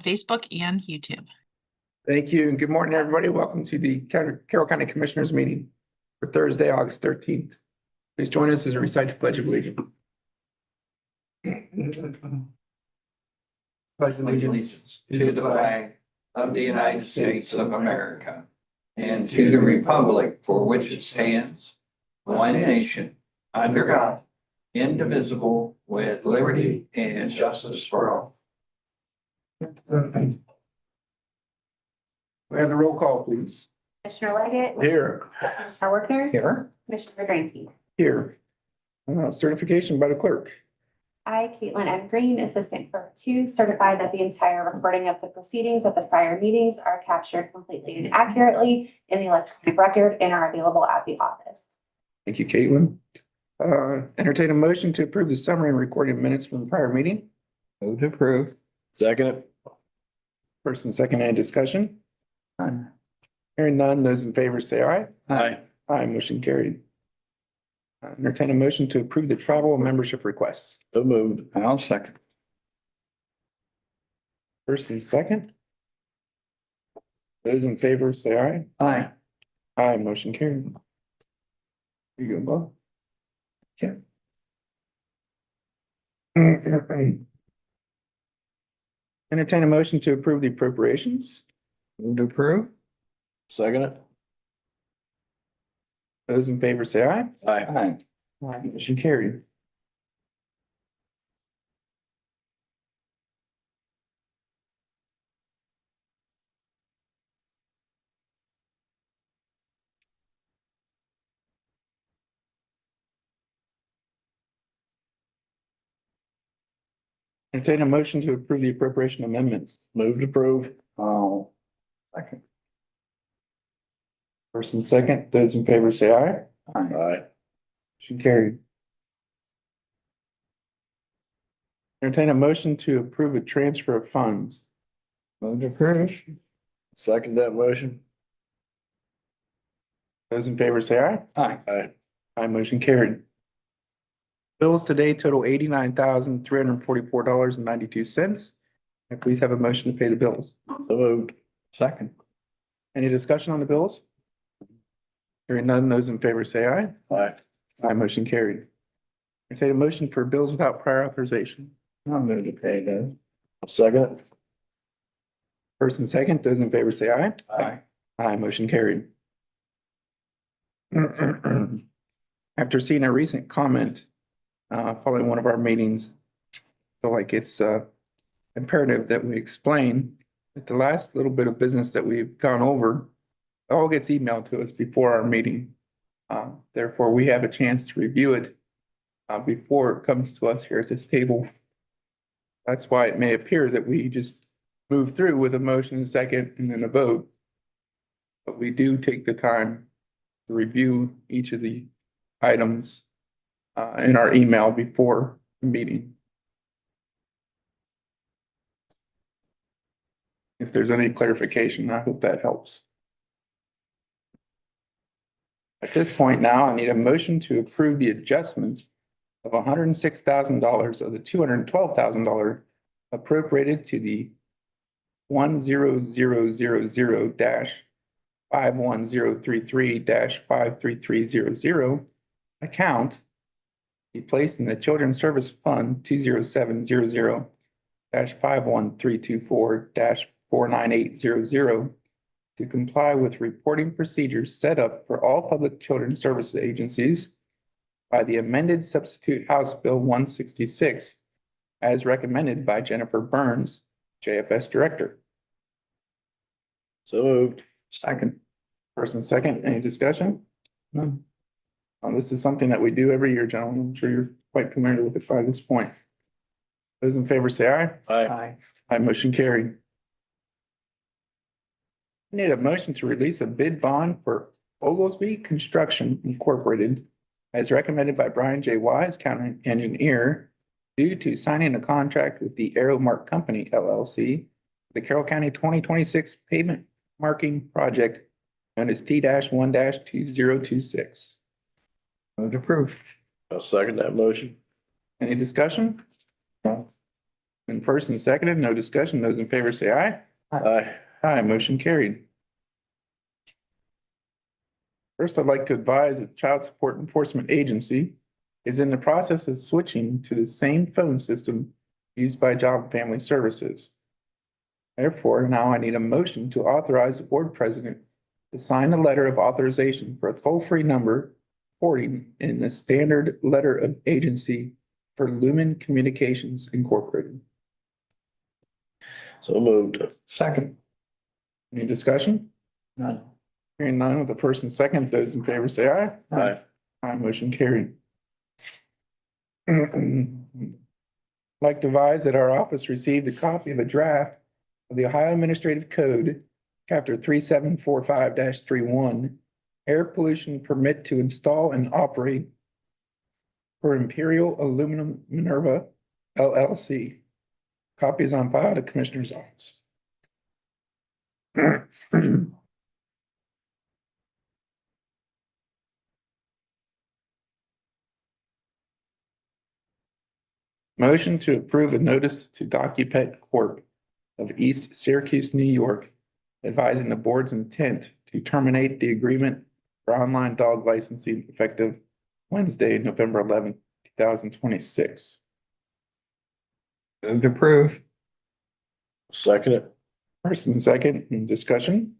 Facebook and YouTube. Thank you, and good morning, everybody. Welcome to the Carroll County Commissioners meeting for Thursday, August 13th. Please join us as we recite the Pledge of Allegiance. Pledge Allegiance to the flag of the United States of America and to the republic for which it stands, one nation, under God, indivisible, with liberty and justice for all. We have the roll call, please. Commissioner Leggett. Here. Commissioner Workner. Here. Commissioner Draincy. Here. Certification by the clerk. I, Caitlin M. Green, Assistant Clerk 2, certify that the entire recording of the proceedings of the prior meetings are captured completely and accurately in the electronic record and are available at the office. Thank you, Caitlin. Entertain a motion to approve the summary and recording minutes from the prior meeting. Move to approve. Second. First and second, any discussion? Hearing none, those in favor say aye. Aye. Aye, motion carried. Entertain a motion to approve the travel and membership requests. So moved. I'll second. First and second. Those in favor say aye. Aye. Aye, motion carried. Here you go, Bob. Okay. Entertain a motion to approve the appropriations. Move to approve. Second it. Those in favor say aye. Aye. Aye. Aye, motion carried. Entertain a motion to approve the appropriation amendments. Move to approve. Oh. Second. First and second, those in favor say aye. Aye. Aye. Motion carried. Entertain a motion to approve a transfer of funds. Move to approve. Second that motion. Those in favor say aye. Aye. Aye. Aye, motion carried. Bills today total $89,344.92. And please have a motion to pay the bills. So moved. Second. Any discussion on the bills? Hearing none, those in favor say aye. Aye. Aye, motion carried. Entertain a motion for bills without prior authorization. I'll move to pay those. Second it. First and second, those in favor say aye. Aye. Aye, motion carried. After seeing a recent comment following one of our meetings, I feel like it's imperative that we explain that the last little bit of business that we've gone over all gets emailed to us before our meeting. Therefore, we have a chance to review it before it comes to us here at this table. That's why it may appear that we just move through with a motion, a second, and then a vote. But we do take the time to review each of the items in our email before the meeting. If there's any clarification, I hope that helps. At this point now, I need a motion to approve the adjustments of $106,000 of the $212,000 appropriated to the 10000-51033-53300 account be placed in the Children's Service Fund 20700-51324-49800 to comply with reporting procedures set up for all public children's service agencies by the amended substitute House Bill 166 as recommended by Jennifer Burns, JFS Director. So moved. Second. First and second, any discussion? None. This is something that we do every year, gentlemen. I'm sure you're quite familiar with it by this point. Those in favor say aye. Aye. Aye, motion carried. I need a motion to release a bid bond for Oglesby Construction Incorporated as recommended by Brian J. Wise, County Engineer, due to signing a contract with the Aeromark Company LLC, the Carroll County 2026 pavement marking project known as T-1-2026. Move to approve. I'll second that motion. Any discussion? And first and seconded, no discussion. Those in favor say aye. Aye. Aye, motion carried. First, I'd like to advise that Child Support Enforcement Agency is in the process of switching to the same phone system used by Job and Family Services. Therefore, now I need a motion to authorize the board president to sign a letter of authorization for a toll-free number 40 in the standard letter of agency for Lumen Communications Incorporated. So moved. Second. Any discussion? None. Hearing none with the first and second, those in favor say aye. Aye. Aye, motion carried. Like to advise that our office received a copy of a draft of the Ohio Administrative Code, Chapter 3745-31, air pollution permit to install and operate for Imperial Aluminum Minerva LLC. Copy is on file at the Commissioner's office. Motion to approve a notice to DocuPet Corp. Of East Syracuse, New York, advising the board's intent to terminate the agreement for online dog licensing effective Wednesday, November 11th, 2026. Move to approve. Second it. First and second, in discussion.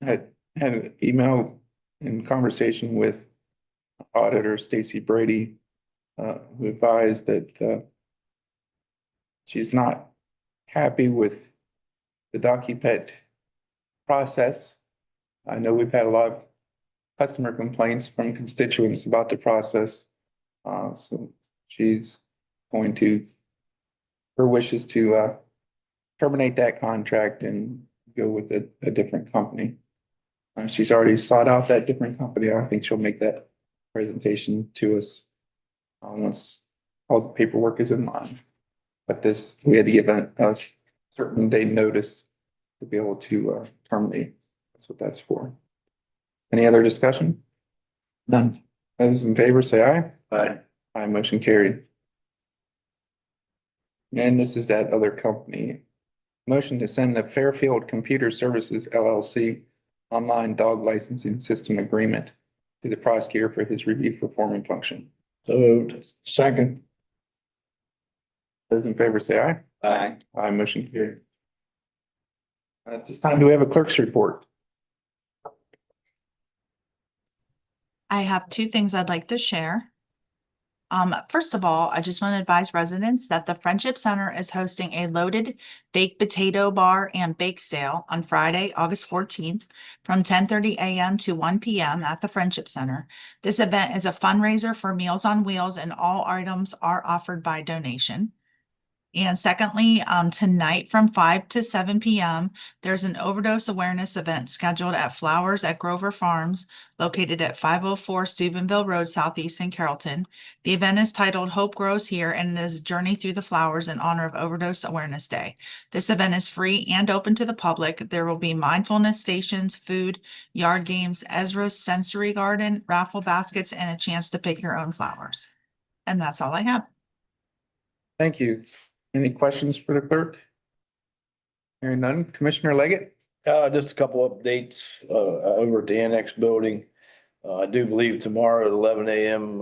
I had an email and conversation with Auditor Stacy Brady, who advised that she's not happy with the DocuPet process. I know we've had a lot of customer complaints from constituents about the process. So she's going to, her wish is to terminate that contract and go with a different company. She's already sought out that different company. I think she'll make that presentation to us once all the paperwork is in line. But this, we had to give a certain day notice to be able to terminate. That's what that's for. Any other discussion? None. Those in favor say aye. Aye. Aye, motion carried. And this is that other company. Motion to send the Fairfield Computer Services LLC online dog licensing system agreement to the prosecutor for his review performing function. So moved. Second. Those in favor say aye. Aye. Aye, motion carried. At this time, do we have a clerk's report? I have two things I'd like to share. First of all, I just want to advise residents that the Friendship Center is hosting a loaded baked potato bar and bake sale on Friday, August 14th from 10:30 a.m. to 1 p.m. at the Friendship Center. This event is a fundraiser for Meals on Wheels and all items are offered by donation. And secondly, tonight from 5 to 7 p.m., there's an overdose awareness event scheduled at Flowers at Grover Farms, located at 504 Steubenville Road, Southeast in Carrollton. The event is titled Hope Grows Here, and it is a journey through the flowers in honor of Overdose Awareness Day. This event is free and open to the public. There will be mindfulness stations, food, yard games, Ezra's Sensory Garden, raffle baskets, and a chance to pick your own flowers. And that's all I have. Thank you. Any questions for the clerk? Hearing none. Commissioner Leggett? Just a couple updates, over at the annex building. I do believe tomorrow at 11 a.m.,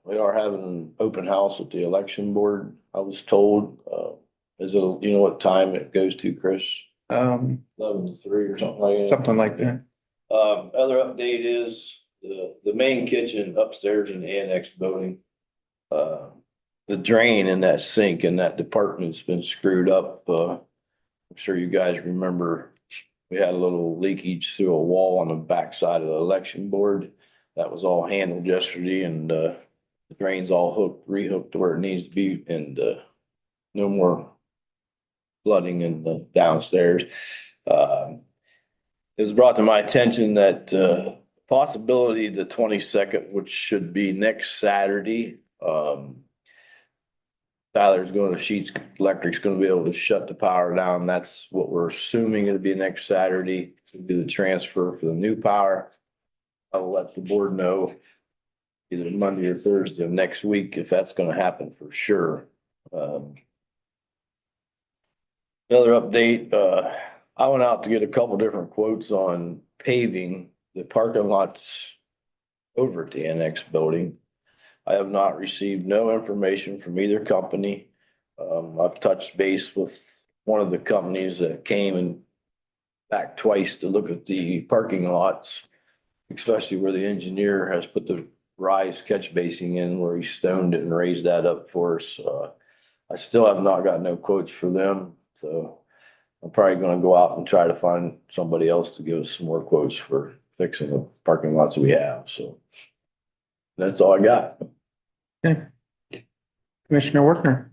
we are having an open house at the election board. I was told, is it, you know what time it goes to, Chris? 11 to 3 or something like that. Something like that. Other update is the main kitchen upstairs in the annex building. The drain in that sink in that department's been screwed up. I'm sure you guys remember we had a little leakage through a wall on the backside of the election board. That was all handled yesterday, and the drain's all rehooked to where it needs to be, and no more flooding in the downstairs. It was brought to my attention that possibility the 22nd, which should be next Saturday, Tyler's going to Sheets Electric's going to be able to shut the power down. That's what we're assuming it'll be next Saturday to do the transfer for the new power. I'll let the board know either Monday or Thursday of next week if that's going to happen for sure. Another update, I went out to get a couple different quotes on paving the parking lots over at the annex building. I have not received no information from either company. I've touched base with one of the companies that came and back twice to look at the parking lots, especially where the engineer has put the rise catch basing in where he stoned it and raised that up for us. I still have not got no quotes for them, so I'm probably gonna go out and try to find somebody else to give us some more quotes for fixing the parking lots we have, so. That's all I got. Okay. Commissioner Workner.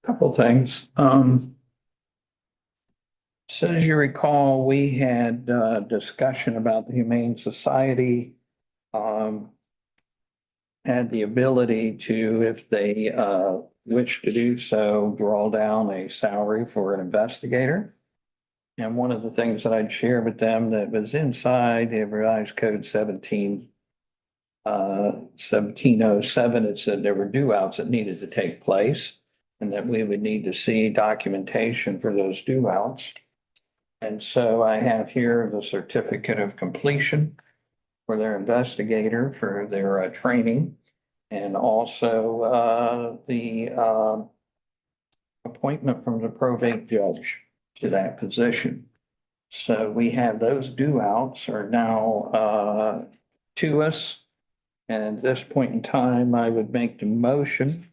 Couple things. So as you recall, we had discussion about the Humane Society. Had the ability to, if they wish to do so, draw down a salary for an investigator. And one of the things that I'd share with them that was inside the revised code 1707, it said there were due outs that needed to take place and that we would need to see documentation for those due outs. And so I have here the certificate of completion for their investigator for their training, and also the appointment from the probate judge to that position. So we have those due outs are now to us. And at this point in time, I would make the motion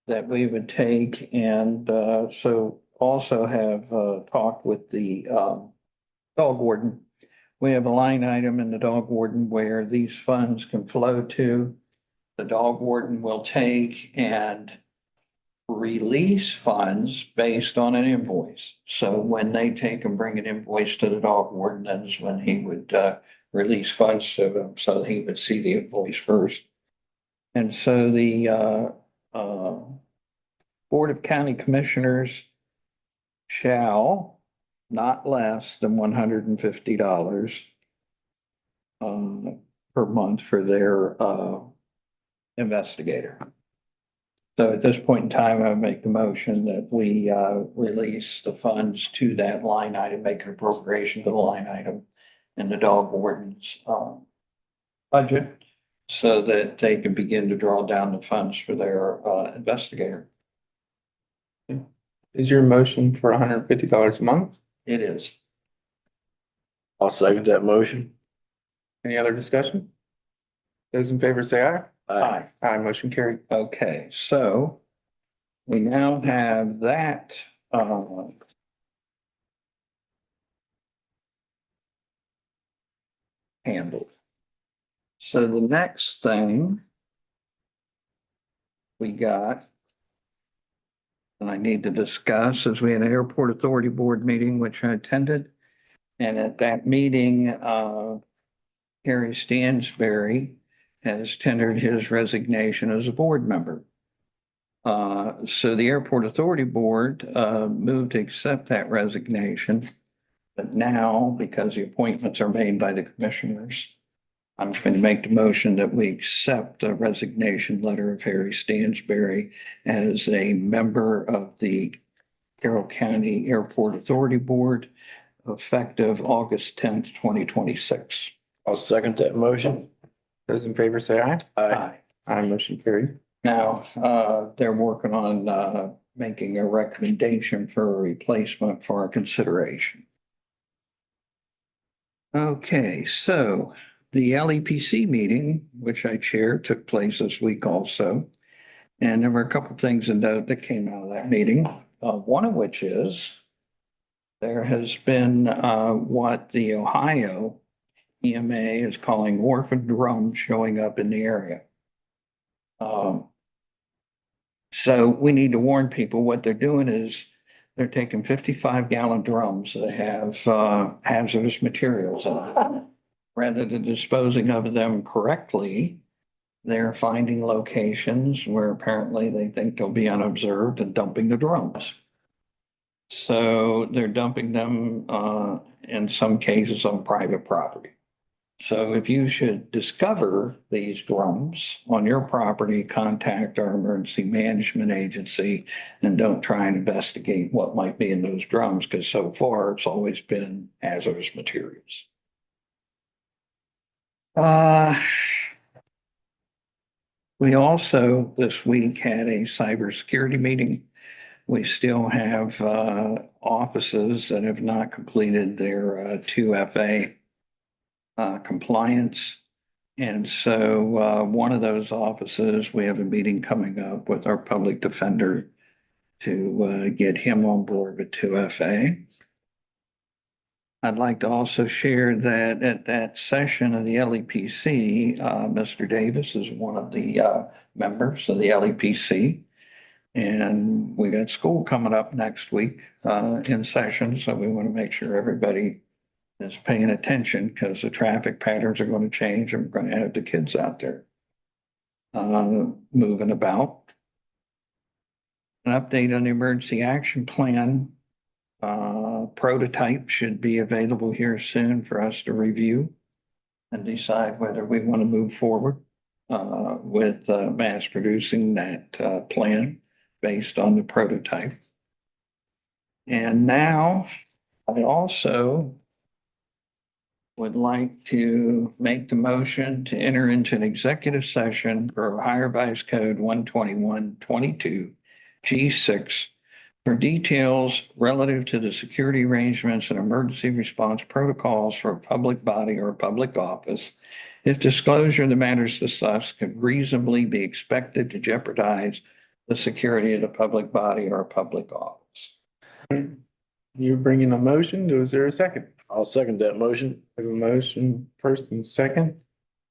that we would take and so also have talked with the dog warden. We have a line item in the dog warden where these funds can flow to. The dog warden will take and release funds based on an invoice. So when they take and bring an invoice to the dog warden, that is when he would release funds to them, so he would see the invoice first. And so the Board of County Commissioners shall not less than $150 per month for their investigator. So at this point in time, I make the motion that we release the funds to that line item, make an appropriation to the line item in the dog warden's budget so that they can begin to draw down the funds for their investigator. Is your motion for $150 a month? It is. I'll second that motion. Any other discussion? Those in favor say aye. Aye. Aye, motion carried. Okay, so we now have that handled. So the next thing we got and I need to discuss is we had an Airport Authority Board meeting, which I attended. And at that meeting, Harry Stansberry has tendered his resignation as a board member. So the Airport Authority Board moved to accept that resignation. But now, because the appointments are made by the commissioners, I'm going to make the motion that we accept the resignation letter of Harry Stansberry as a member of the Carroll County Airport Authority Board effective August 10th, 2026. I'll second that motion. Those in favor say aye. Aye. Aye, motion carried. Now, they're working on making a recommendation for a replacement for our consideration. Okay, so the LEPC meeting, which I chaired, took place this week also. And there were a couple things to note that came out of that meeting. One of which is there has been what the Ohio EMA is calling orphan drums showing up in the area. So we need to warn people what they're doing is they're taking 55-gallon drums that have hazardous materials in them. Rather than disposing of them correctly, they're finding locations where apparently they think they'll be unobserved and dumping the drums. So they're dumping them in some cases on private property. So if you should discover these drums on your property, contact our emergency management agency and don't try and investigate what might be in those drums, because so far it's always been hazardous materials. We also this week had a cybersecurity meeting. We still have offices that have not completed their 2FA compliance. And so one of those offices, we have a meeting coming up with our public defender to get him on board with 2FA. I'd like to also share that at that session of the LEPC, Mr. Davis is one of the members of the LEPC. And we got school coming up next week in session, so we want to make sure everybody is paying attention because the traffic patterns are going to change and we're going to have the kids out there moving about. An update on the emergency action plan. Prototype should be available here soon for us to review and decide whether we want to move forward with mass producing that plan based on the prototype. And now I also would like to make the motion to enter into an executive session for Ohio Revised Code 121.22 G6 for details relative to the security arrangements and emergency response protocols for a public body or a public office. If disclosure of the matters discussed could reasonably be expected to jeopardize the security of the public body or a public office. You're bringing a motion. Is there a second? I'll second that motion. We have a motion first and second.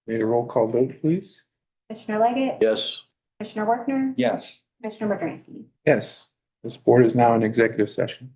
Need a roll call vote, please? Commissioner Leggett? Yes. Commissioner Workner? Yes. Commissioner Modernski? Yes, this board is now in executive session.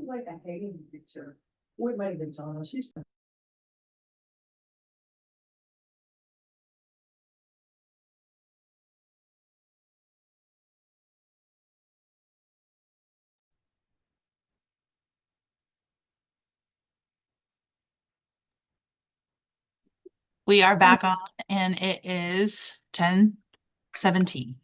Like a hating picture. We might have been telling us, she's. We are back on and it is 10:17.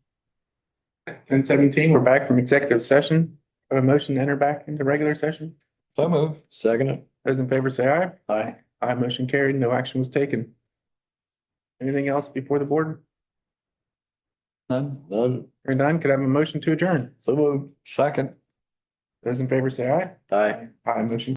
10:17, we're back from executive session. A motion to enter back into regular session. So move. Second it. Those in favor say aye. Aye. Aye, motion carried. No action was taken. Anything else before the board? None. None. Hearing none, could I have a motion to adjourn? So moved. Second. Those in favor say aye. Aye. Aye, motion